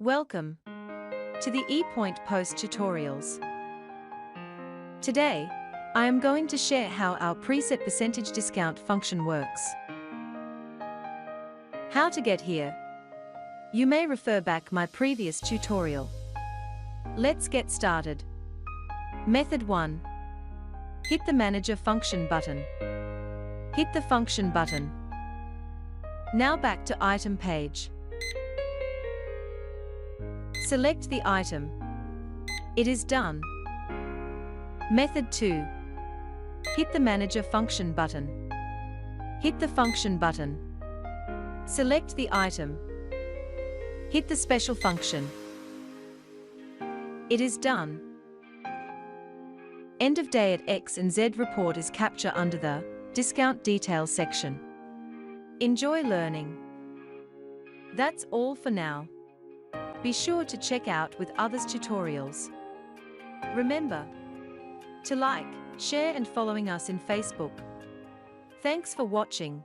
Welcome to the Epoint Post tutorials. Today, I am going to share how our preset percentage discount function works. How to get here? You may refer back my previous tutorial. Let's get started. Method 1. Hit the Manager function button. Hit the function button. Now back to item page. Select the item. It is done. Method 2. Hit the Manager function button. Hit the function button. Select the item. Hit the special function. It is done. End of day at X and Z report is captured under the Discount Details section. Enjoy learning. That's all for now. Be sure to check out with others' tutorials. Remember to like, share and following us in Facebook. Thanks for watching.